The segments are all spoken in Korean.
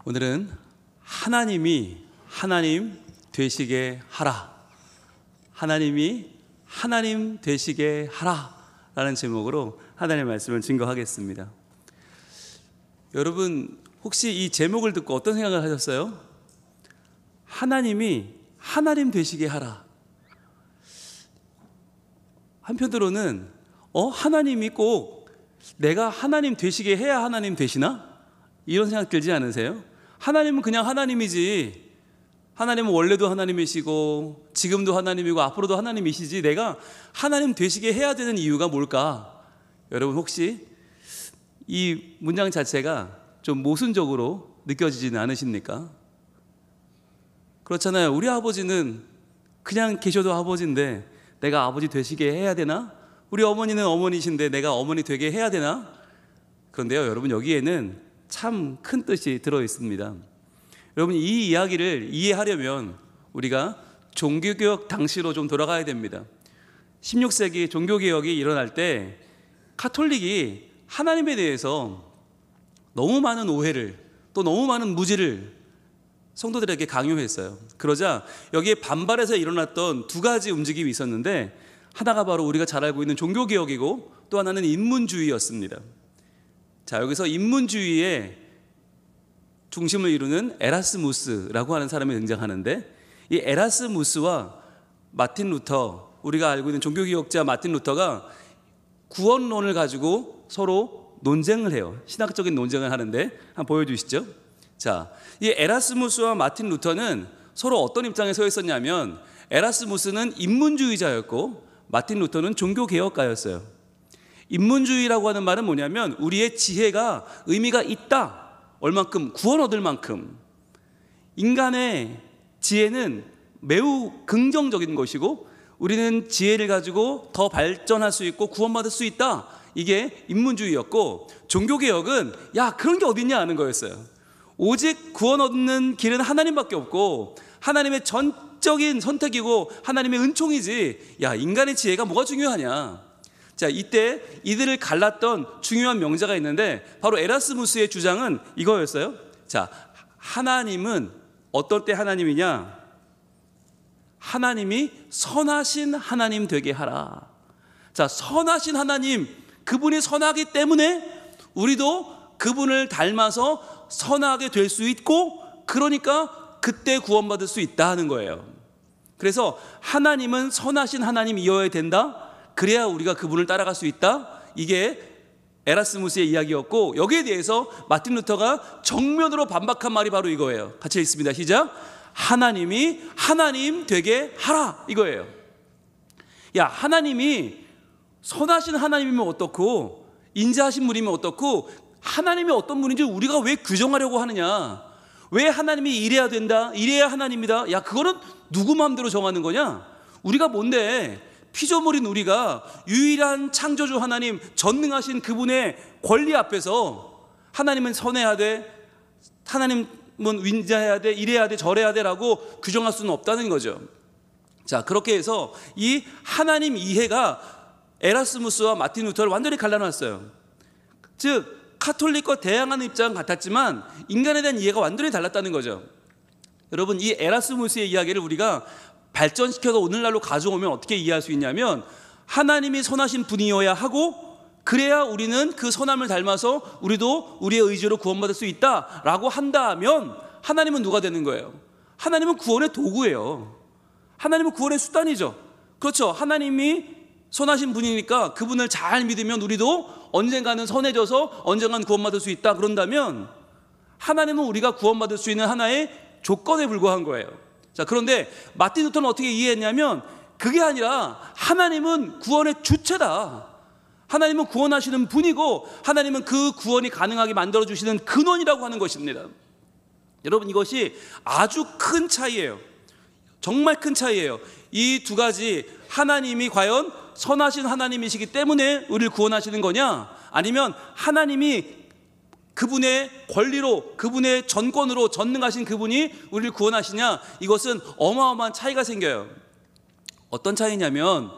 오늘은 하나님이 하나님 되시게 하라, 하나님이 하나님 되시게 하라 라는 제목으로 하나님의 말씀을 증거하겠습니다. 여러분 혹시 이 제목을 듣고 어떤 생각을 하셨어요? 하나님이 하나님 되시게 하라. 한편으로는 하나님이 꼭 내가 하나님 되시게 해야 하나님 되시나? 이런 생각 들지 않으세요? 하나님은 그냥 하나님이지, 하나님은 원래도 하나님이시고 지금도 하나님이고 앞으로도 하나님이시지 내가 하나님 되시게 해야 되는 이유가 뭘까? 여러분 혹시 이 문장 자체가 좀 모순적으로 느껴지지는 않으십니까? 그렇잖아요. 우리 아버지는 그냥 계셔도 아버지인데 내가 아버지 되시게 해야 되나? 우리 어머니는 어머니신데 내가 어머니 되게 해야 되나? 그런데요 여러분, 여기에는 참 큰 뜻이 들어 있습니다. 여러분, 이 이야기를 이해하려면 우리가 종교개혁 당시로 좀 돌아가야 됩니다. 16세기 종교개혁이 일어날 때 카톨릭이 하나님에 대해서 너무 많은 오해를, 또 너무 많은 무지를 성도들에게 강요했어요. 그러자 여기에 반발해서 일어났던 두 가지 움직임이 있었는데, 하나가 바로 우리가 잘 알고 있는 종교개혁이고 또 하나는 인문주의였습니다. 자, 여기서 인문주의의 중심을 이루는 에라스무스라고 하는 사람이 등장하는데, 이 에라스무스와 마틴 루터, 우리가 알고 있는 종교개혁자 마틴 루터가 구원론을 가지고 서로 논쟁을 해요. 신학적인 논쟁을 하는데 한번 보여주시죠. 자, 이 에라스무스와 마틴 루터는 서로 어떤 입장에 서 있었냐면, 에라스무스는 인문주의자였고 마틴 루터는 종교개혁가였어요. 인문주의라고 하는 말은 뭐냐면 우리의 지혜가 의미가 있다, 얼만큼 구원 얻을 만큼. 인간의 지혜는 매우 긍정적인 것이고 우리는 지혜를 가지고 더 발전할 수 있고 구원받을 수 있다, 이게 인문주의였고, 종교개혁은 야 그런 게 어딨냐 하는 거였어요. 오직 구원 얻는 길은 하나님밖에 없고 하나님의 전적인 선택이고 하나님의 은총이지, 야 인간의 지혜가 뭐가 중요하냐. 자, 이때 이들을 갈랐던 중요한 명자가 있는데 바로 에라스무스의 주장은 이거였어요. 자, 하나님은 어떨 때 하나님이냐? 하나님이 선하신 하나님 되게 하라. 자, 선하신 하나님, 그분이 선하기 때문에 우리도 그분을 닮아서 선하게 될 수 있고, 그러니까 그때 구원받을 수 있다 하는 거예요. 그래서 하나님은 선하신 하나님이어야 된다, 그래야 우리가 그분을 따라갈 수 있다, 이게 에라스무스의 이야기였고, 여기에 대해서 마틴 루터가 정면으로 반박한 말이 바로 이거예요. 같이 읽습니다. 시작. 하나님이 하나님 되게 하라, 이거예요. 야, 하나님이 선하신 하나님이면 어떻고 인자하신 분이면 어떻고 하나님이 어떤 분인지 우리가 왜 규정하려고 하느냐? 왜 하나님이 이래야 된다, 이래야 하나님이다, 야 그거는 누구 마음대로 정하는 거냐? 우리가 뭔데? 피조물인 우리가 유일한 창조주 하나님, 전능하신 그분의 권리 앞에서 하나님은 선해야 돼, 하나님은 인자해야 돼, 이래야 돼, 저래야 돼 라고 규정할 수는 없다는 거죠. 자, 그렇게 해서 이 하나님 이해가 에라스무스와 마틴 루터를 완전히 갈라놨어요. 즉 카톨릭과 대항하는 입장은 같았지만 인간에 대한 이해가 완전히 달랐다는 거죠. 여러분, 이 에라스무스의 이야기를 우리가 발전시켜서 오늘날로 가져오면 어떻게 이해할 수 있냐면, 하나님이 선하신 분이어야 하고 그래야 우리는 그 선함을 닮아서 우리도 우리의 의지로 구원받을 수 있다라고 한다면, 하나님은 누가 되는 거예요? 하나님은 구원의 도구예요. 하나님은 구원의 수단이죠. 그렇죠. 하나님이 선하신 분이니까 그분을 잘 믿으면 우리도 언젠가는 선해져서 언젠가는 구원받을 수 있다, 그런다면 하나님은 우리가 구원받을 수 있는 하나의 조건에 불과한 거예요. 자, 그런데 마틴 루터는 어떻게 이해했냐면, 그게 아니라 하나님은 구원의 주체다, 하나님은 구원하시는 분이고 하나님은 그 구원이 가능하게 만들어주시는 근원이라고 하는 것입니다. 여러분, 이것이 아주 큰 차이예요. 정말 큰 차이예요. 이 두 가지, 하나님이 과연 선하신 하나님이시기 때문에 우리를 구원하시는 거냐, 아니면 하나님이 그분의 권리로, 그분의 전권으로 전능하신 그분이 우리를 구원하시냐, 이것은 어마어마한 차이가 생겨요. 어떤 차이냐면,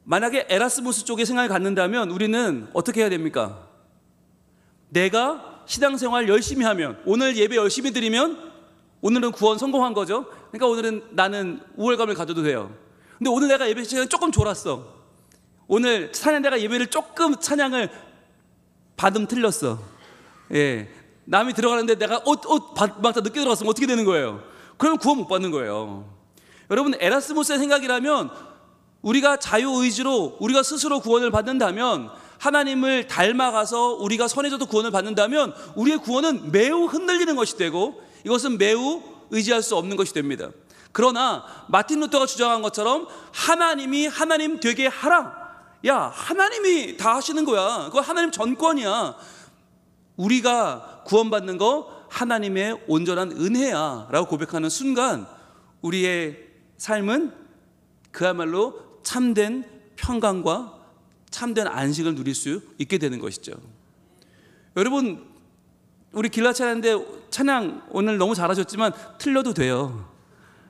만약에 에라스무스 쪽에 생각을 갖는다면 우리는 어떻게 해야 됩니까? 내가 신앙생활 열심히 하면, 오늘 예배 열심히 드리면 오늘은 구원 성공한 거죠. 그러니까 오늘은 나는 우월감을 가져도 돼요. 근데 오늘 내가 예배 시간에 조금 졸았어. 오늘 찬양 내가 예배를 조금 찬양을 발음 틀렸어. 예, 남이 들어가는데 내가 막다 늦게 들어갔으면 어떻게 되는 거예요? 그러면 구원 못 받는 거예요. 여러분, 에라스무스의 생각이라면 우리가 자유의지로 우리가 스스로 구원을 받는다면, 하나님을 닮아가서 우리가 선해져도 구원을 받는다면 우리의 구원은 매우 흔들리는 것이 되고 이것은 매우 의지할 수 없는 것이 됩니다. 그러나 마틴 루터가 주장한 것처럼 하나님이 하나님 되게 하라. 야, 하나님이 다 하시는 거야. 그거 하나님 전권이야. 우리가 구원받는 거 하나님의 온전한 은혜야 라고 고백하는 순간 우리의 삶은 그야말로 참된 평강과 참된 안식을 누릴 수 있게 되는 것이죠. 여러분, 우리 길라 찬양인데 찬양 오늘 너무 잘하셨지만 틀려도 돼요.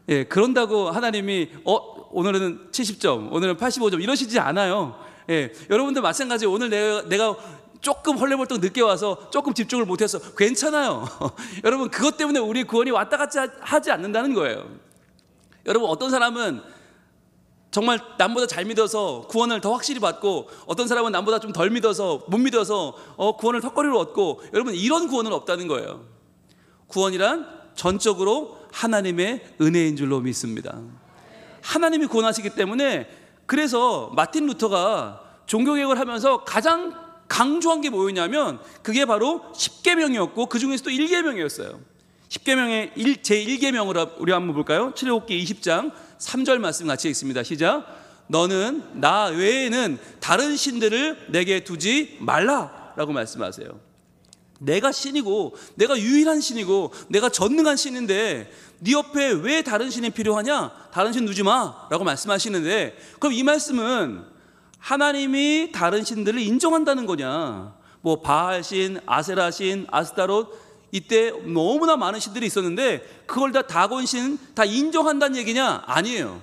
예, 그런다고 하나님이 오늘은 70점, 오늘은 85점 이러시지 않아요. 예, 여러분들 마찬가지. 오늘 내가 조금 헐레벌떡 늦게 와서 조금 집중을 못해서 괜찮아요. 여러분, 그것 때문에 우리 구원이 왔다 갔다 하지 않는다는 거예요. 여러분, 어떤 사람은 정말 남보다 잘 믿어서 구원을 더 확실히 받고, 어떤 사람은 남보다 좀 덜 믿어서 못 믿어서 구원을 턱걸이로 얻고, 여러분, 이런 구원은 없다는 거예요. 구원이란 전적으로 하나님의 은혜인 줄로 믿습니다. 하나님이 구원하시기 때문에, 그래서 마틴 루터가 종교개혁을 하면서 가장 강조한 게 뭐였냐면 그게 바로 10계명이었고 그 중에서도 1계명이었어요. 10계명의 제1계명으로 우리 한번 볼까요? 출애굽기 20장 3절 말씀 같이 읽습니다. 시작. 너는 나 외에는 다른 신들을 내게 두지 말라라고 말씀하세요. 내가 신이고 내가 유일한 신이고 내가 전능한 신인데 네 옆에 왜 다른 신이 필요하냐? 다른 신 두지 마라고 말씀하시는데, 그럼 이 말씀은 하나님이 다른 신들을 인정한다는 거냐? 뭐 바알신, 아세라신, 아스타롯, 이때 너무나 많은 신들이 있었는데 그걸 다 다곤신 다 인정한다는 얘기냐? 아니에요.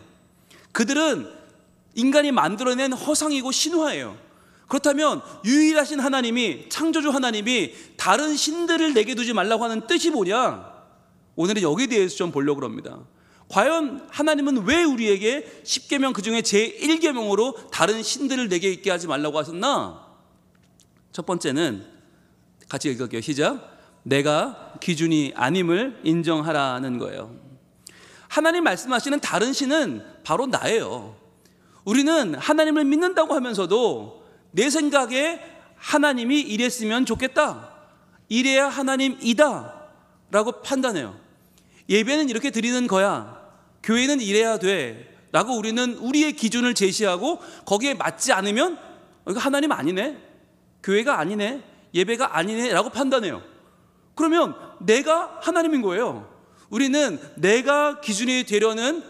그들은 인간이 만들어낸 허상이고 신화예요. 그렇다면 유일하신 하나님이, 창조주 하나님이 다른 신들을 내게 두지 말라고 하는 뜻이 뭐냐? 오늘은 여기에 대해서 좀 보려고 합니다. 과연 하나님은 왜 우리에게 10계명 그중에 제1계명으로 다른 신들을 내게 있게 하지 말라고 하셨나? 첫 번째는 같이 읽을게요. 시작. 내가 기준이 아님을 인정하라는 거예요. 하나님 말씀하시는 다른 신은 바로 나예요. 우리는 하나님을 믿는다고 하면서도 내 생각에 하나님이 이랬으면 좋겠다, 이래야 하나님이다 라고 판단해요. 예배는 이렇게 드리는 거야, 교회는 이래야 돼 라고 우리는 우리의 기준을 제시하고 거기에 맞지 않으면 이거 하나님 아니네, 교회가 아니네, 예배가 아니네 라고 판단해요. 그러면 내가 하나님인 거예요. 우리는 내가 기준이 되려는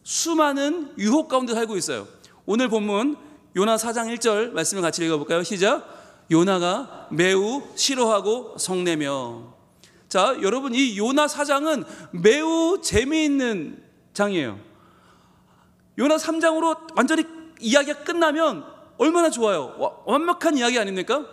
수많은 유혹 가운데 살고 있어요. 오늘 본문 요나 4장 1절 말씀을 같이 읽어볼까요? 시작. 요나가 매우 싫어하고 성내며. 자, 여러분, 이 요나 4장은 매우 재미있는 장이에요. 요나 3장으로 완전히 이야기가 끝나면 얼마나 좋아요. 완벽한 이야기 아닙니까?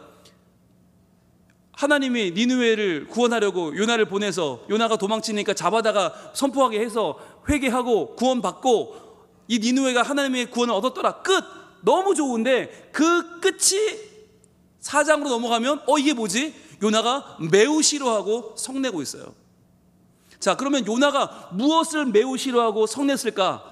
하나님이 니느웨를 구원하려고 요나를 보내서 요나가 도망치니까 잡아다가 선포하게 해서 회개하고 구원받고 이 니느웨가 하나님의 구원을 얻었더라. 끝! 너무 좋은데 그 끝이 4장으로 넘어가면 이게 뭐지? 요나가 매우 싫어하고 성내고 있어요. 자, 그러면 요나가 무엇을 매우 싫어하고 성냈을까?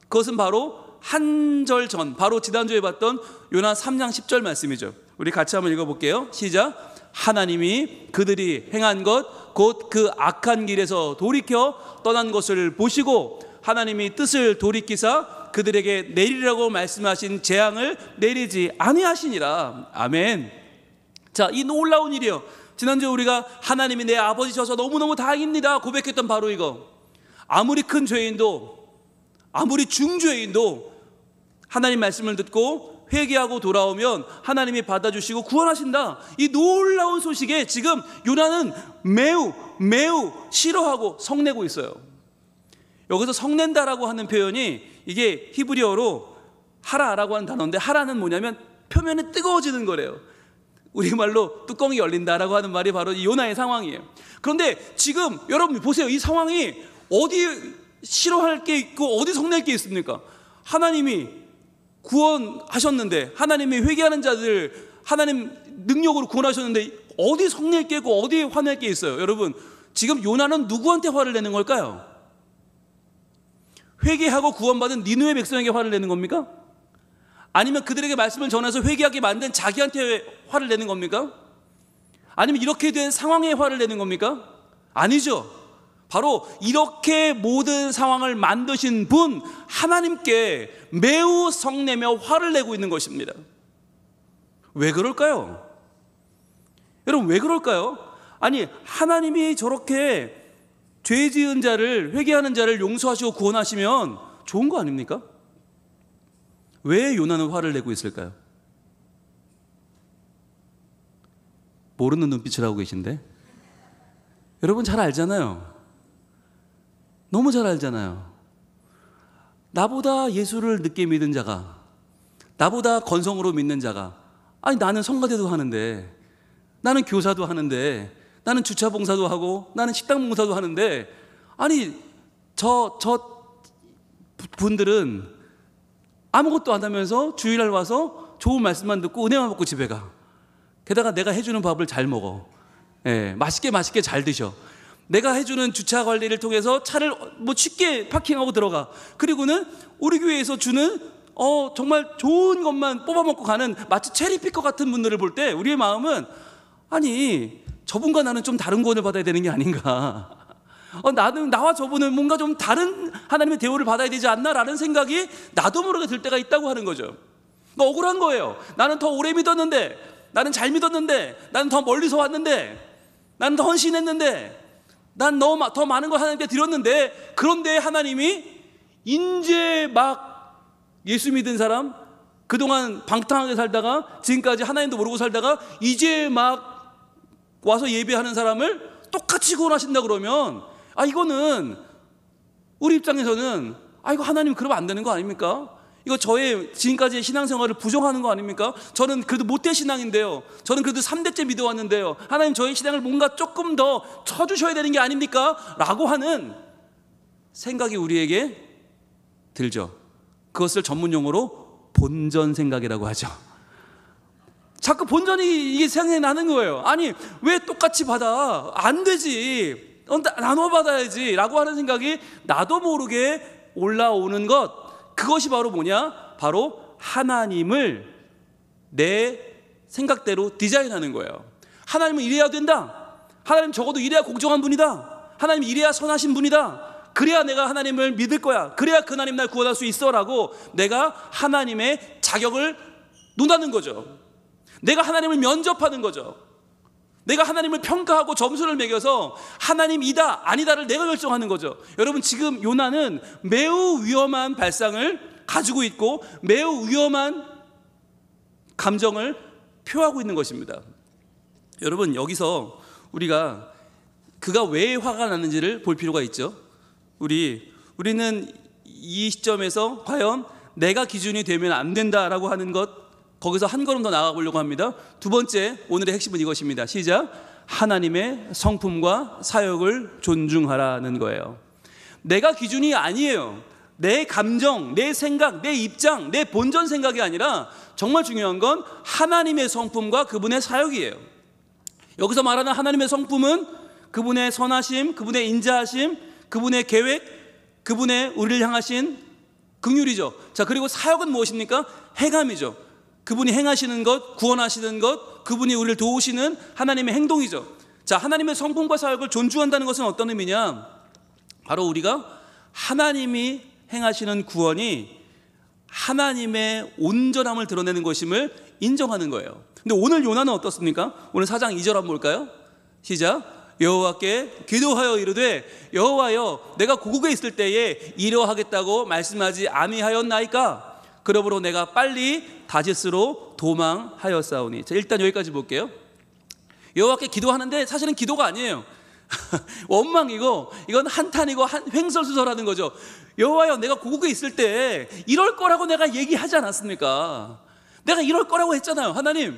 그것은 바로 한 절 전, 바로 지난주에 봤던 요나 3장 10절 말씀이죠. 우리 같이 한번 읽어볼게요. 시작. 하나님이 그들이 행한 것 곧 그 악한 길에서 돌이켜 떠난 것을 보시고 하나님이 뜻을 돌이키사 그들에게 내리라고 말씀하신 재앙을 내리지 아니하시니라. 아멘. 자, 이 놀라운 일이요. 지난주에 우리가 하나님이 내 아버지셔서 너무너무 다행입니다 고백했던 바로 이거. 아무리 큰 죄인도, 아무리 중죄인도 하나님 말씀을 듣고 회개하고 돌아오면 하나님이 받아주시고 구원하신다. 이 놀라운 소식에 지금 요나는 매우 싫어하고 성내고 있어요. 여기서 성낸다라고 하는 표현이 이게 히브리어로 하라라고 하는 단어인데, 하라는 뭐냐면 표면이 뜨거워지는 거래요. 우리말로 뚜껑이 열린다라고 하는 말이 바로 이 요나의 상황이에요. 그런데 지금 여러분 보세요. 이 상황이 어디 싫어할 게 있고 어디 성낼 게 있습니까? 하나님이 구원하셨는데, 하나님이 회개하는 자들 하나님 능력으로 구원하셨는데 어디 성낼 게 있고 어디 화낼 게 있어요? 여러분, 지금 요나는 누구한테 화를 내는 걸까요? 회개하고 구원받은 니느웨 백성에게 화를 내는 겁니까? 아니면 그들에게 말씀을 전해서 회개하게 만든 자기한테 화를 내는 겁니까? 아니면 이렇게 된 상황에 화를 내는 겁니까? 아니죠. 바로 이렇게 모든 상황을 만드신 분 하나님께 매우 성내며 화를 내고 있는 것입니다. 왜 그럴까요? 여러분, 왜 그럴까요? 아니, 하나님이 저렇게 죄 지은 자를, 회개하는 자를 용서하시고 구원하시면 좋은 거 아닙니까? 왜 요나는 화를 내고 있을까요? 모르는 눈빛을 하고 계신데, 여러분 잘 알잖아요. 너무 잘 알잖아요. 나보다 예수를 늦게 믿은 자가, 나보다 건성으로 믿는 자가, 아니 나는 성가대도 하는데, 나는 교사도 하는데, 나는 주차 봉사도 하고, 나는 식당 봉사도 하는데, 아니 저 분들은 아무것도 안 하면서 주일날 와서 좋은 말씀만 듣고 은혜만 받고 집에 가. 게다가 내가 해주는 밥을 잘 먹어. 맛있게 잘 드셔. 내가 해주는 주차 관리를 통해서 차를 쉽게 파킹하고 들어가. 그리고는 우리 교회에서 주는 정말 좋은 것만 뽑아먹고 가는 마치 체리피커 같은 분들을 볼 때 우리의 마음은, 아니 저분과 나는 좀 다른 구원을 받아야 되는 게 아닌가. 나와 저분은 뭔가 좀 다른 하나님의 대우를 받아야 되지 않나라는 생각이 나도 모르게 들 때가 있다고 하는 거죠. 억울한 거예요. 나는 더 오래 믿었는데, 나는 잘 믿었는데, 나는 더 멀리서 왔는데, 나는 더 헌신했는데, 난 더 많은 걸 하나님께 드렸는데, 그런데 하나님이 이제 막 예수 믿은 사람, 그동안 방탕하게 살다가 지금까지 하나님도 모르고 살다가 이제 막 와서 예배하는 사람을 똑같이 구원하신다 그러면, 이거는 우리 입장에서는 이거 하나님 그러면 안 되는 거 아닙니까? 이거 저의 지금까지의 신앙생활을 부정하는 거 아닙니까? 저는 그래도 못된 신앙인데요, 저는 그래도 3대째 믿어왔는데요, 하나님 저의 신앙을 뭔가 조금 더 쳐주셔야 되는 게 아닙니까? 라고 하는 생각이 우리에게 들죠. 그것을 전문용어로 본전 생각이라고 하죠. 자꾸 본전이 이게 생각이 나는 거예요. 아니 왜 똑같이 받아? 안 되지. 나눠 받아야지 라고 하는 생각이 나도 모르게 올라오는 것, 그것이 바로 뭐냐? 바로 하나님을 내 생각대로 디자인하는 거예요. 하나님은 이래야 된다. 하나님 적어도 이래야 공정한 분이다. 하나님 이래야 선하신 분이다. 그래야 내가 하나님을 믿을 거야. 그래야 그 하나님 날 구원할 수 있어 라고 내가 하나님의 자격을 논하는 거죠. 내가 하나님을 면접하는 거죠. 내가 하나님을 평가하고 점수를 매겨서 하나님이다 아니다를 내가 결정하는 거죠. 여러분, 지금 요나는 매우 위험한 발상을 가지고 있고 매우 위험한 감정을 표하고 있는 것입니다. 여러분, 여기서 우리가 그가 왜 화가 나는지를 볼 필요가 있죠. 우리는 이 시점에서 과연 내가 기준이 되면 안 된다라고 하는 것, 거기서 한 걸음 더 나아가 보려고 합니다. 두 번째, 오늘의 핵심은 이것입니다. 시작. 하나님의 성품과 사역을 존중하라는 거예요. 내가 기준이 아니에요. 내 감정, 내 생각, 내 입장, 내 본전 생각이 아니라 정말 중요한 건 하나님의 성품과 그분의 사역이에요. 여기서 말하는 하나님의 성품은 그분의 선하심, 그분의 인자하심, 그분의 계획, 그분의 우리를 향하신 긍휼이죠. 자, 그리고 사역은 무엇입니까? 행함이죠. 그분이 행하시는 것, 구원하시는 것, 그분이 우리를 도우시는 하나님의 행동이죠. 자, 하나님의 성품과 사역을 존중한다는 것은 어떤 의미냐? 바로 우리가 하나님이 행하시는 구원이 하나님의 온전함을 드러내는 것임을 인정하는 거예요. 근데 오늘 요나는 어떻습니까? 오늘 4장 2절 한번 볼까요? 시작. 여호와께 기도하여 이르되 여호와여, 내가 고국에 있을 때에 이러하겠다고 말씀하지 아니하였나이까? 그러므로 내가 빨리 다시스로 도망하였사오니. 자, 일단 여기까지 볼게요. 여호와께 기도하는데 사실은 기도가 아니에요. 원망이고, 이건 한탄이고 횡설수설하는 거죠. 여호와여, 내가 고국에 있을 때 이럴 거라고 내가 얘기하지 않았습니까? 내가 이럴 거라고 했잖아요. 하나님,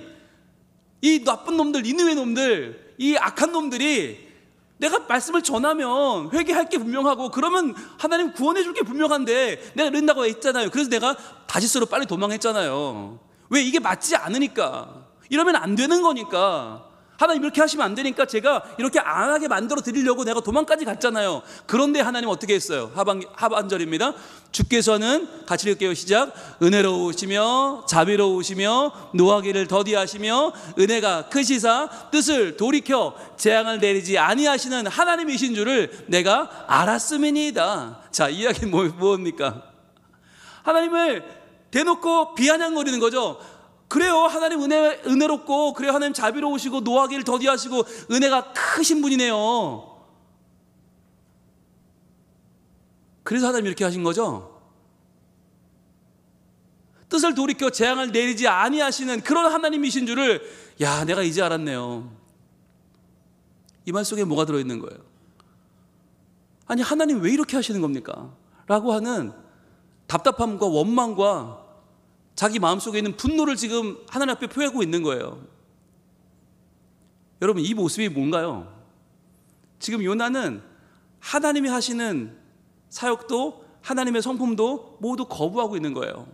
이 나쁜 놈들, 니느웨 놈들, 이 악한 놈들이 내가 말씀을 전하면 회개할 게 분명하고 그러면 하나님 구원해 줄 게 분명한데 내가 이런다고 했잖아요. 그래서 내가 다시스로 빨리 도망했잖아요. 왜? 이게 맞지 않으니까. 이러면 안 되는 거니까. 하나님 이렇게 하시면 안 되니까 제가 이렇게 안 하게 만들어 드리려고 내가 도망까지 갔잖아요. 그런데 하나님 어떻게 했어요? 하반절입니다. 주께서는 같이 읽게요. 시작. 은혜로우시며 자비로우시며 노하기를 더디하시며 은혜가 크시사 뜻을 돌이켜 재앙을 내리지 아니하시는 하나님이신 줄을 내가 알았음이니이다. 자, 이 이야기는 뭡니까? 하나님을 대놓고 비아냥거리는 거죠. 그래요, 하나님 은혜롭고, 그래요, 하나님 자비로우시고 노하기를 더디하시고 은혜가 크신 분이네요. 그래서 하나님 이렇게 하신 거죠. 뜻을 돌이켜 재앙을 내리지 아니하시는 그런 하나님이신 줄을 내가 이제 알았네요. 이 말 속에 뭐가 들어있는 거예요? 아니, 하나님 왜 이렇게 하시는 겁니까? 라고 하는 답답함과 원망과 자기 마음속에 있는 분노를 지금 하나님 앞에 표하고 있는 거예요. 여러분, 이 모습이 뭔가요? 지금 요나는 하나님이 하시는 사역도 하나님의 성품도 모두 거부하고 있는 거예요.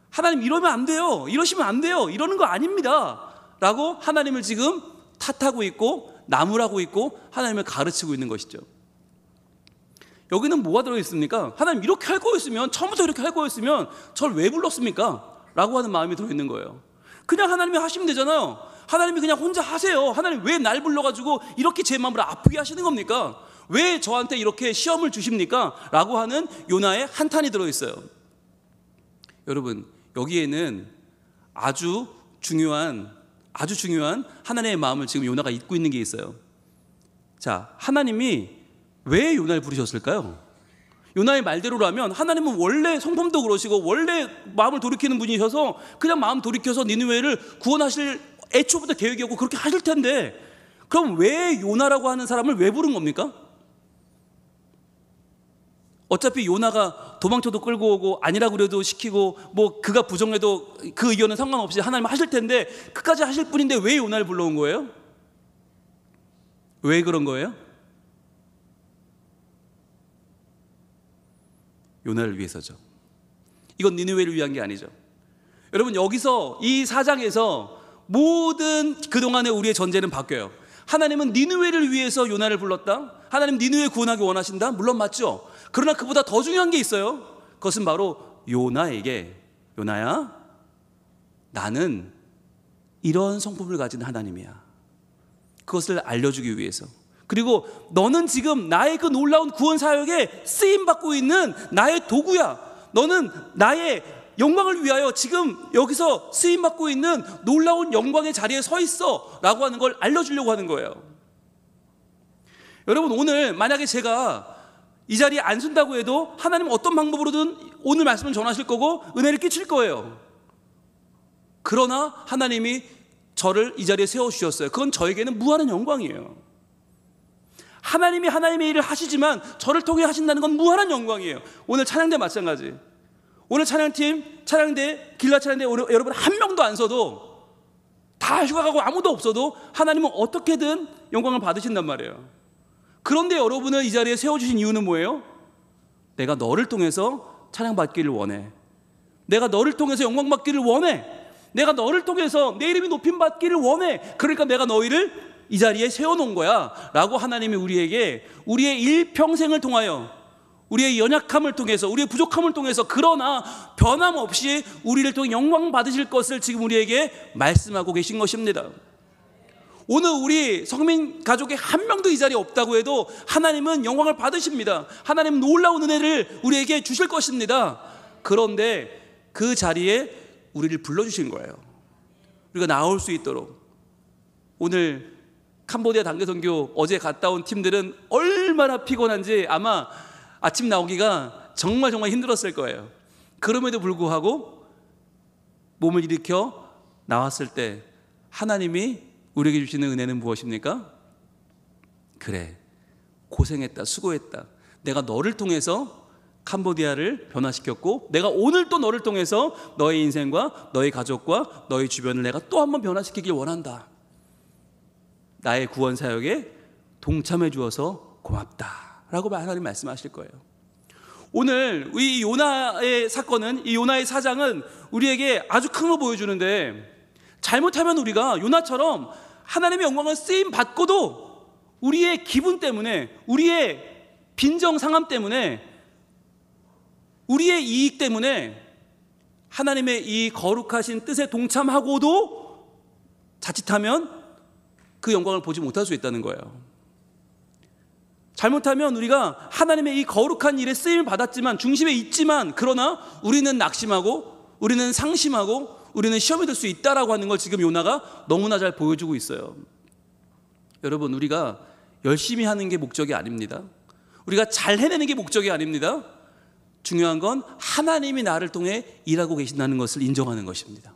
하나님 이러면 안 돼요, 이러시면 안 돼요, 이러는 거 아닙니다 라고 하나님을 지금 탓하고 있고 나무라고 있고 하나님을 가르치고 있는 것이죠. 여기는 뭐가 들어있습니까? 하나님 이렇게 할 거였으면, 처음부터 이렇게 할 거였으면 저를 왜 불렀습니까? 라고 하는 마음이 들어있는 거예요. 그냥 하나님이 하시면 되잖아요. 하나님이 그냥 혼자 하세요. 하나님 왜 날 불러가지고 이렇게 제 마음을 아프게 하시는 겁니까? 왜 저한테 이렇게 시험을 주십니까? 라고 하는 요나의 한탄이 들어있어요. 여러분, 여기에는 아주 중요한 하나님의 마음을 지금 요나가 잊고 있는 게 있어요. 자, 하나님이 왜 요나를 부르셨을까요? 요나의 말대로라면 하나님은 원래 성품도 그러시고 원래 마음을 돌이키는 분이셔서 그냥 마음 돌이켜서 니느웨를 구원하실 애초부터 계획이었고 그렇게 하실 텐데, 그럼 왜 요나라고 하는 사람을 왜 부른 겁니까? 어차피 요나가 도망쳐도 끌고 오고 아니라고 그래도 시키고 뭐 그가 부정해도 그 의견은 상관없이 하나님 하실 텐데 끝까지 하실 분인데 왜 요나를 불러온 거예요? 왜 그런 거예요? 요나를 위해서죠. 이건 니느웨를 위한 게 아니죠. 여러분, 여기서 이 4장에서 모든 그동안의 우리의 전제는 바뀌어요. 하나님은 니느웨를 위해서 요나를 불렀다. 하나님 니느웨 구원하기 원하신다. 물론 맞죠. 그러나 그보다 더 중요한 게 있어요. 그것은 바로 요나에게, 요나야, 나는 이런 성품을 가진 하나님이야. 그것을 알려주기 위해서. 그리고 너는 지금 나의 그 놀라운 구원 사역에 쓰임받고 있는 나의 도구야. 너는 나의 영광을 위하여 지금 여기서 쓰임받고 있는 놀라운 영광의 자리에 서 있어 라고 하는 걸 알려주려고 하는 거예요. 여러분, 오늘 만약에 제가 이 자리에 안 쓴다고 해도 하나님 어떤 방법으로든 오늘 말씀을 전하실 거고 은혜를 끼칠 거예요. 그러나 하나님이 저를 이 자리에 세워주셨어요. 그건 저에게는 무한한 영광이에요. 하나님이 하나님의 일을 하시지만 저를 통해 하신다는 건 무한한 영광이에요. 오늘 찬양대 마찬가지. 오늘 찬양팀, 찬양대, 길라 찬양대 여러분 한 명도 안 서도, 다 휴가 가고 아무도 없어도 하나님은 어떻게든 영광을 받으신단 말이에요. 그런데 여러분을 이 자리에 세워주신 이유는 뭐예요? 내가 너를 통해서 찬양받기를 원해. 내가 너를 통해서 영광받기를 원해. 내가 너를 통해서 내 이름이 높임받기를 원해. 그러니까 내가 너희를 이 자리에 세워놓은 거야 라고 하나님이 우리에게 우리의 일평생을 통하여, 우리의 연약함을 통해서, 우리의 부족함을 통해서, 그러나 변함없이 우리를 통해 영광 받으실 것을 지금 우리에게 말씀하고 계신 것입니다. 오늘 우리 성민 가족에 한 명도 이 자리에 없다고 해도 하나님은 영광을 받으십니다. 하나님은 놀라운 은혜를 우리에게 주실 것입니다. 그런데 그 자리에 우리를 불러주신 거예요. 우리가 나올 수 있도록. 오늘 캄보디아 단계선교 어제 갔다 온 팀들은 얼마나 피곤한지 아마 아침 나오기가 정말 힘들었을 거예요. 그럼에도 불구하고 몸을 일으켜 나왔을 때 하나님이 우리에게 주시는 은혜는 무엇입니까? 그래, 고생했다, 수고했다. 내가 너를 통해서 캄보디아를 변화시켰고 내가 오늘 또 너를 통해서 너의 인생과 너의 가족과 너의 주변을 내가 또 한번 변화시키길 원한다. 나의 구원 사역에 동참해 주어서 고맙다 라고 하나님 말씀하실 거예요. 오늘 이 요나의 사건은, 이 요나의 사장은 우리에게 아주 큰 거 보여주는데, 잘못하면 우리가 요나처럼 하나님의 영광을 쓰임 받고도 우리의 기분 때문에, 우리의 빈정 상함 때문에, 우리의 이익 때문에 하나님의 이 거룩하신 뜻에 동참하고도 자칫하면 그 영광을 보지 못할 수 있다는 거예요. 잘못하면 우리가 하나님의 이 거룩한 일에 쓰임을 받았지만, 중심에 있지만, 그러나 우리는 낙심하고 우리는 상심하고 우리는 시험에 들 수 있다라고 하는 걸 지금 요나가 너무나 잘 보여주고 있어요. 여러분, 우리가 열심히 하는 게 목적이 아닙니다. 우리가 잘 해내는 게 목적이 아닙니다. 중요한 건 하나님이 나를 통해 일하고 계신다는 것을 인정하는 것입니다.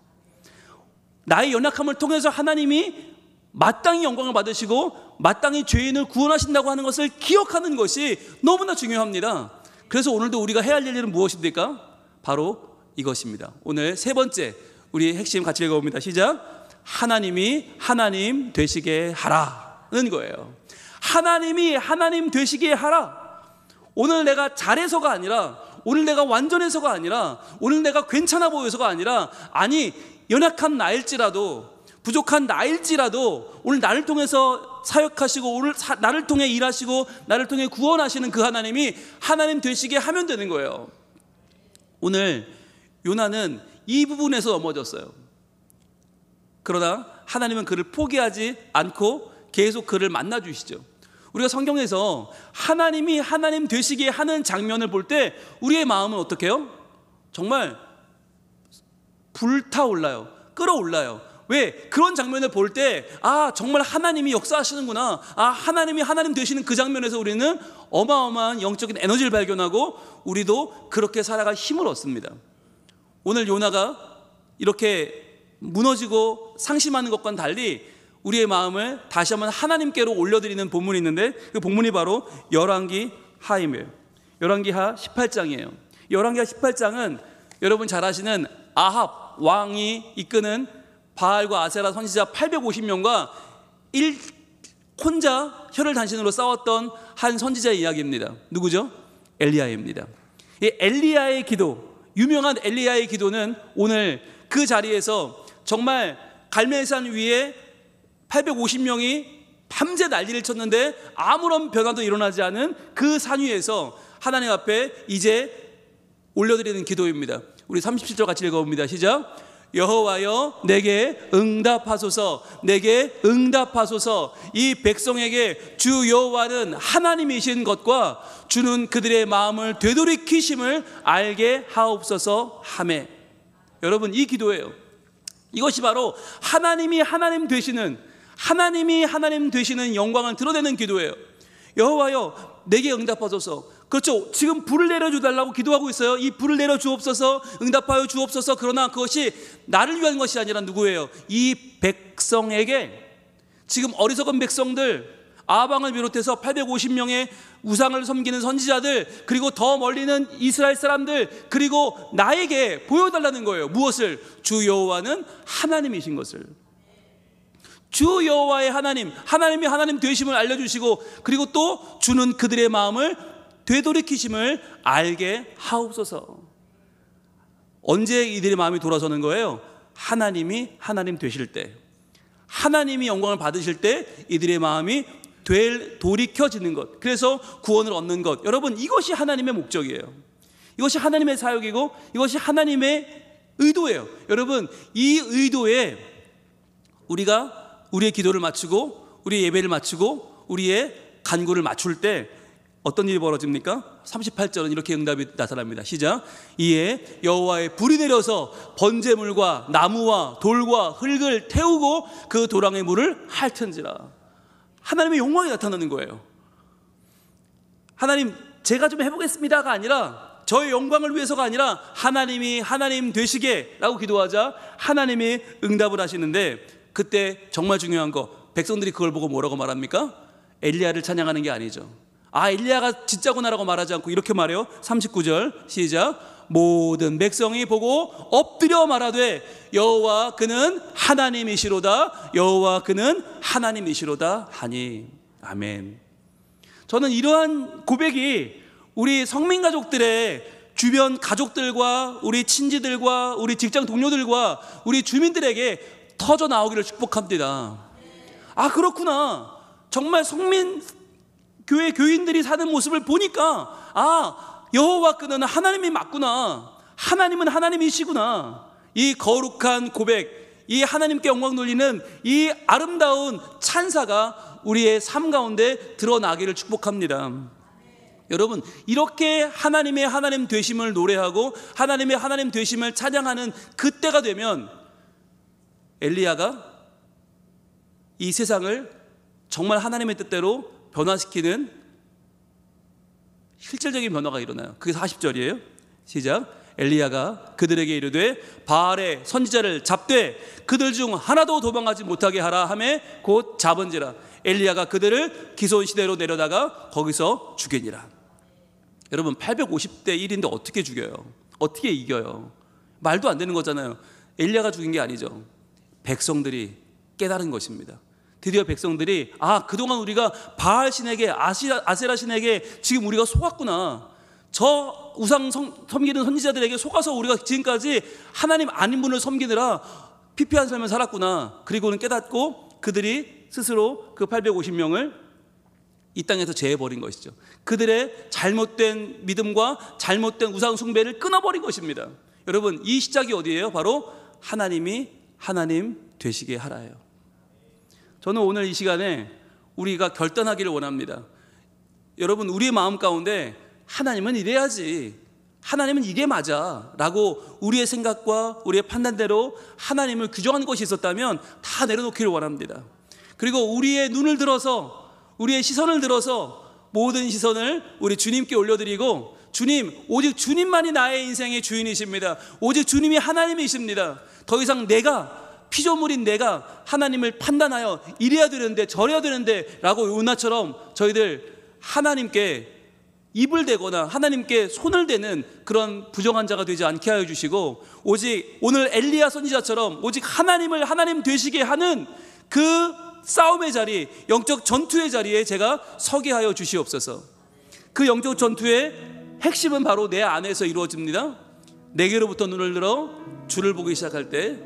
나의 연약함을 통해서 하나님이 마땅히 영광을 받으시고 마땅히 죄인을 구원하신다고 하는 것을 기억하는 것이 너무나 중요합니다. 그래서 오늘도 우리가 해야 할 일은 무엇입니까? 바로 이것입니다. 오늘 세 번째 우리 핵심 같이 읽어봅니다. 시작. 하나님이 하나님 되시게 하라는 거예요. 하나님이 하나님 되시게 하라. 오늘 내가 잘해서가 아니라, 오늘 내가 완전해서가 아니라, 오늘 내가 괜찮아 보여서가 아니라, 아니 연약한 나일지라도, 부족한 나일지라도 오늘 나를 통해서 사역하시고 오늘 나를 통해 일하시고 나를 통해 구원하시는 그 하나님이 하나님 되시게 하면 되는 거예요. 오늘 요나는 이 부분에서 넘어졌어요. 그러나 하나님은 그를 포기하지 않고 계속 그를 만나주시죠. 우리가 성경에서 하나님이 하나님 되시게 하는 장면을 볼 때 우리의 마음은 어떻게 해요? 정말 불타올라요. 끌어올라요. 왜? 그런 장면을 볼 때 정말 하나님이 역사하시는구나, 하나님이 하나님 되시는 그 장면에서 우리는 어마어마한 영적인 에너지를 발견하고 우리도 그렇게 살아갈 힘을 얻습니다. 오늘 요나가 이렇게 무너지고 상심하는 것과는 달리 우리의 마음을 다시 한번 하나님께로 올려드리는 본문이 있는데, 그 본문이 바로 열왕기하입니다. 열왕기하 18장이에요. 열왕기하 18장은 여러분 잘 아시는 아합 왕이 이끄는 바알과 아세라 선지자 850명과 혼자 혀를 단신으로 싸웠던 한 선지자의 이야기입니다. 누구죠? 엘리야입니다. 이 엘리야의 기도, 유명한 엘리야의 기도는 오늘 그 자리에서 정말 갈멜산 위에 850명이 밤새 난리를 쳤는데 아무런 변화도 일어나지 않은 그 산 위에서 하나님 앞에 이제 올려드리는 기도입니다. 우리 37절 같이 읽어봅니다. 시작. 여호와여 내게 응답하소서, 내게 응답하소서. 이 백성에게 주 여호와는 하나님이신 것과 주는 그들의 마음을 되돌이키심을 알게 하옵소서 하매. 여러분, 이 기도예요. 이것이 바로 하나님이 하나님 되시는 영광을 드러내는 기도예요. 여호와여 내게 응답하소서. 그렇죠. 지금 불을 내려주달라고 기도하고 있어요. 이 불을 내려주옵소서, 응답하여 주옵소서. 그러나 그것이 나를 위한 것이 아니라 누구예요? 이 백성에게, 지금 어리석은 백성들, 아방을 비롯해서 850명의 우상을 섬기는 선지자들, 그리고 더 멀리는 이스라엘 사람들, 그리고 나에게 보여달라는 거예요. 무엇을? 주 여호와는 하나님이신 것을. 주 여호와의 하나님이 하나님 되심을 알려주시고, 그리고 또 주는 그들의 마음을 되돌이키심을 알게 하옵소서. 언제 이들의 마음이 돌아서는 거예요? 하나님이 하나님 되실 때, 하나님이 영광을 받으실 때 이들의 마음이 돌이켜지는 것, 그래서 구원을 얻는 것. 여러분, 이것이 하나님의 목적이에요. 이것이 하나님의 사역이고 이것이 하나님의 의도예요. 여러분, 이 의도에 우리가 우리의 기도를 마치고 우리의 예배를 마치고 우리의 간구를 맞출 때 어떤 일이 벌어집니까? 38절은 이렇게 응답이 나타납니다. 시작. 이에 여호와의 불이 내려서 번제물과 나무와 돌과 흙을 태우고 그 도랑의 물을 핥은지라. 하나님의 영광이 나타나는 거예요. 하나님, 제가 좀 해보겠습니다가 아니라, 저의 영광을 위해서가 아니라 하나님이 하나님 되시게 라고 기도하자 하나님이 응답을 하시는데, 그때 정말 중요한 거, 백성들이 그걸 보고 뭐라고 말합니까? 엘리야를 찬양하는 게 아니죠. 엘리야가 진짜구나라고 말하지 않고 이렇게 말해요. 39절 시작. 모든 백성이 보고 엎드려 말하되 여호와 그는 하나님이시로다, 여호와 그는 하나님이시로다 하니. 아멘. 저는 이러한 고백이 우리 성민 가족들의 주변 가족들과 우리 친지들과 우리 직장 동료들과 우리 주민들에게 터져 나오기를 축복합니다. 그렇구나. 정말 성민 교회 교인들이 사는 모습을 보니까 여호와 그는 하나님이 맞구나, 하나님은 하나님이시구나. 이 거룩한 고백, 이 하나님께 영광 돌리는 이 아름다운 찬사가 우리의 삶 가운데 드러나기를 축복합니다. 여러분, 이렇게 하나님의 하나님 되심을 노래하고 하나님의 하나님 되심을 찬양하는 그때가 되면 엘리야가 이 세상을 정말 하나님의 뜻대로 변화시키는 실질적인 변화가 일어나요. 그게 40절이에요. 시작. 엘리야가 그들에게 이르되 바알의 선지자를 잡되 그들 중 하나도 도망하지 못하게 하라 하매 곧 잡은지라. 엘리야가 그들을 기손 시대로 내려다가 거기서 죽이니라. 여러분, 850대 1인데 어떻게 죽여요? 어떻게 이겨요? 말도 안 되는 거잖아요. 엘리야가 죽인 게 아니죠. 백성들이 깨달은 것입니다. 드디어 백성들이 그동안 우리가 바알 신에게 아세라 신에게 지금 우리가 속았구나. 저 우상 섬기는 선지자들에게 속아서 우리가 지금까지 하나님 아닌 분을 섬기느라 피폐한 삶을 살았구나. 그리고는 깨닫고 그들이 스스로 그 850명을 이 땅에서 제해버린 것이죠. 그들의 잘못된 믿음과 잘못된 우상 숭배를 끊어버린 것입니다. 여러분, 이 시작이 어디예요? 바로 하나님이 하나님 되시게 하라예요. 저는 오늘 이 시간에 우리가 결단하기를 원합니다. 여러분, 우리의 마음 가운데 하나님은 이래야지, 하나님은 이게 맞아 라고 우리의 생각과 우리의 판단대로 하나님을 규정한 것이 있었다면 다 내려놓기를 원합니다. 그리고 우리의 눈을 들어서, 우리의 시선을 들어서 모든 시선을 우리 주님께 올려드리고, 주님, 오직 주님만이 나의 인생의 주인이십니다. 오직 주님이 하나님이십니다. 더 이상 내가, 피조물인 내가 하나님을 판단하여 이래야 되는데 저래야 되는데 라고 요나처럼 저희들 하나님께 입을 대거나 하나님께 손을 대는 그런 부정한 자가 되지 않게 하여 주시고, 오직 오늘 엘리야 선지자처럼 오직 하나님을 하나님 되시게 하는 그 싸움의 자리, 영적 전투의 자리에 제가 서게 하여 주시옵소서. 그 영적 전투의 핵심은 바로 내 안에서 이루어집니다. 내게로부터 눈을 들어 주를 보기 시작할 때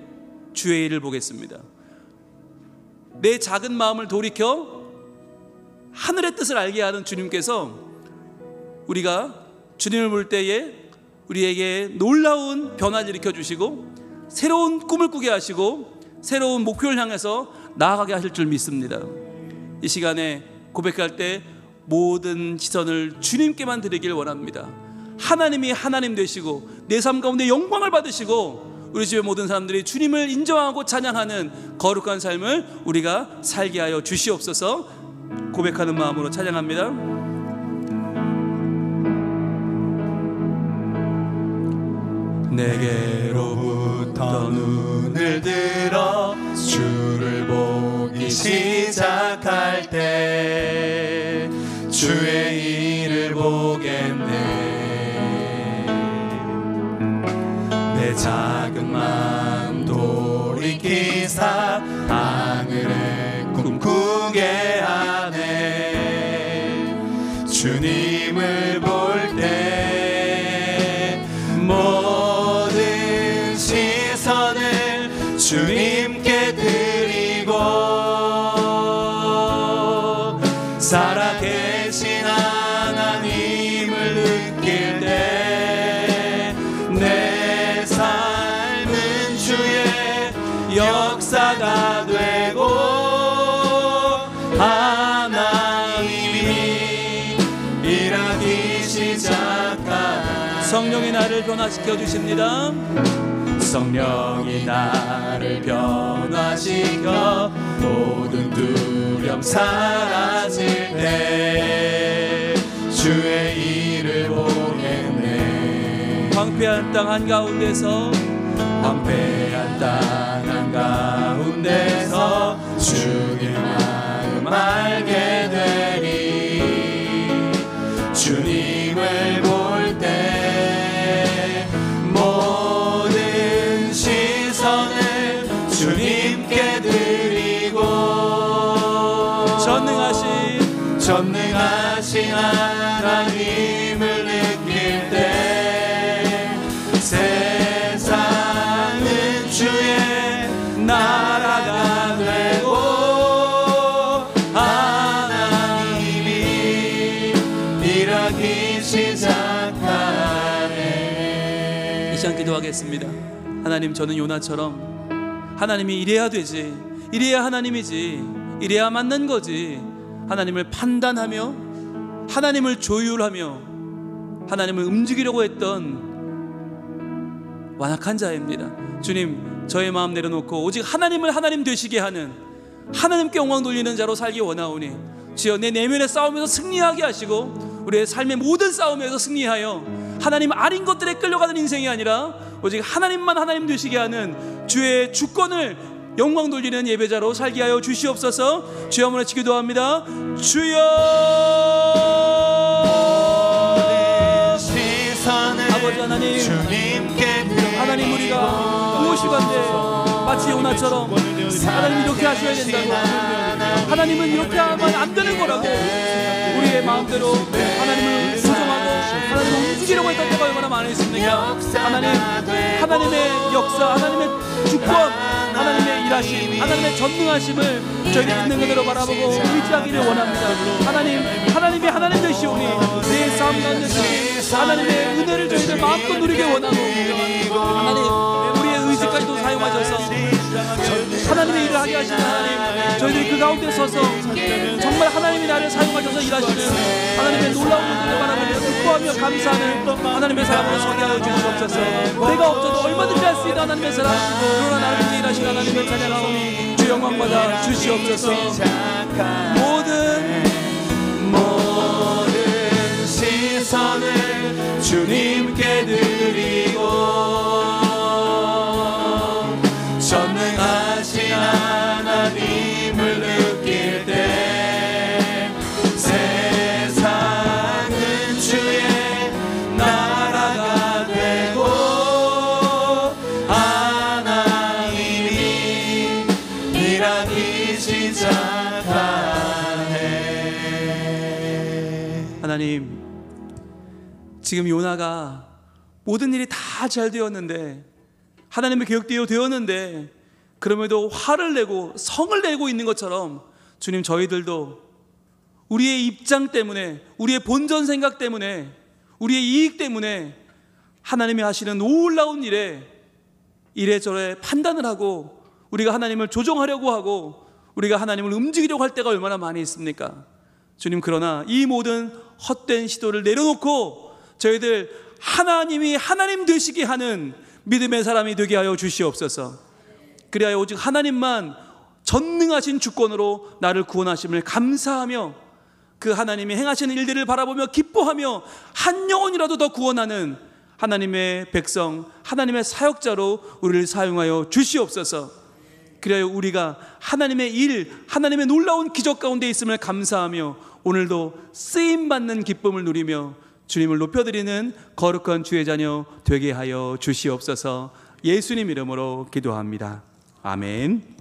주의 일을 보겠습니다. 내 작은 마음을 돌이켜 하늘의 뜻을 알게 하는 주님께서 우리가 주님을 볼 때에 우리에게 놀라운 변화를 일으켜 주시고 새로운 꿈을 꾸게 하시고 새로운 목표를 향해서 나아가게 하실 줄 믿습니다. 이 시간에 고백할 때 모든 시선을 주님께만 드리길 원합니다. 하나님이 하나님 되시고 내 삶 가운데 영광을 받으시고 우리 집의 모든 사람들이 주님을 인정하고 찬양하는 거룩한 삶을 우리가 살게 하여 주시옵소서. 고백하는 마음으로 찬양합니다. 내게로부터 눈을 들어 주를 보기 시작할 때 주의 일을 보겠네. 내 작은 마음 돌이키사 하늘을 꿈꾸게 하네. 주님을 볼 때 모든 시선을 주님께 드리고 살아계신 하나님을 느낄 때 내 삶은 주의 역사가 되고 하나님이 일하기 시작하나. 성령이 나를 변화시켜 주십니다. 성령이 나를 변화시켜 모든 두려움 사라질 때 주의 일을 보겠네. 황폐한 땅 한가운데서 황폐한 땅 한가운데서 주의 마음 알게 되리. 전능하신 하나님을 느낄 때 세상은 주의 나라가 되고 하나님이 일하기 시작하네. 이 시간 기도하겠습니다. 하나님, 저는 요나처럼 하나님이 이래야 되지, 이래야 하나님이지, 이래야 맞는 거지, 하나님을 판단하며 하나님을 조율하며 하나님을 움직이려고 했던 완악한 자입니다. 주님, 저의 마음 내려놓고 오직 하나님을 하나님 되시게 하는, 하나님께 영광 돌리는 자로 살기 원하오니 주여, 내 내면의 싸움에서 승리하게 하시고 우리의 삶의 모든 싸움에서 승리하여 하나님 아닌 것들에 끌려가는 인생이 아니라 오직 하나님만 하나님 되시게 하는 주의 주권을 영광 돌리는 예배자로 살게 하여 주시옵소서. 주여, 한번 같이 기도합니다. 주여, 아버지 하나님, 하나님, 우리가 무엇이 반대 마치 요나처럼 하나님 이렇게 하셔야 된다고, 하나님은 이렇게 하면 안 되는 거라고 우리의 마음대로 하나님을 조종하고 하나님을 움직이려고 했던 때가 얼마나 많이 있습니까? 하나님, 하나님의 역사, 하나님의 주권, 하나님의 일하심, 하나님의 전능하심을 저희들이 있는 그대로 바라보고 의지하기를 원합니다. 하나님, 하나님이 하나님 되시오니 내 삶 가운데서 하나님의 은혜를 저희들 마음껏 누리게 원하고, 하나님, 우리의 의지까지도 사용하셔서 하나님의 일을 하게 하시는 하나님, 저희들이 그 가운데 서서 정말 하나님이 나를 사용하셔서 일하시는 하나님의 놀라운 분들을 바라보며 기뻐하며 감사하는 하나님의 사람으로 서게 하여 주시옵소서. 내가 없어도 얼마든지 할 수 있는 하나님의 사람, 그러나 나를 위해 일하시는 하나님을 찬양하오니 주 영광받아 주시옵소서. 모든 시선을 주님께 드리고 전능하신 하나님을 느낄 때 세상은 주의 나라가 되고 하나님이 일하기 시작하네. 하나님, 지금 요나가 모든 일이 다 잘 되었는데, 하나님의 계획대로 되었는데, 그럼에도 화를 내고 성을 내고 있는 것처럼 주님, 저희들도 우리의 입장 때문에, 우리의 본전 생각 때문에, 우리의 이익 때문에 하나님이 하시는 놀라운 일에 이래저래 판단을 하고 우리가 하나님을 조정하려고 하고 우리가 하나님을 움직이려고 할 때가 얼마나 많이 있습니까? 주님, 그러나 이 모든 헛된 시도를 내려놓고 저희들 하나님이 하나님 되시게 하는 믿음의 사람이 되게 하여 주시옵소서. 그리하여 오직 하나님만 전능하신 주권으로 나를 구원하심을 감사하며 그 하나님이 행하시는 일들을 바라보며 기뻐하며 한 영혼이라도 더 구원하는 하나님의 백성, 하나님의 사역자로 우리를 사용하여 주시옵소서. 그리하여 우리가 하나님의 일, 하나님의 놀라운 기적 가운데 있음을 감사하며 오늘도 쓰임받는 기쁨을 누리며 주님을 높여드리는 거룩한 주의 자녀 되게 하여 주시옵소서. 예수님 이름으로 기도합니다. 아멘.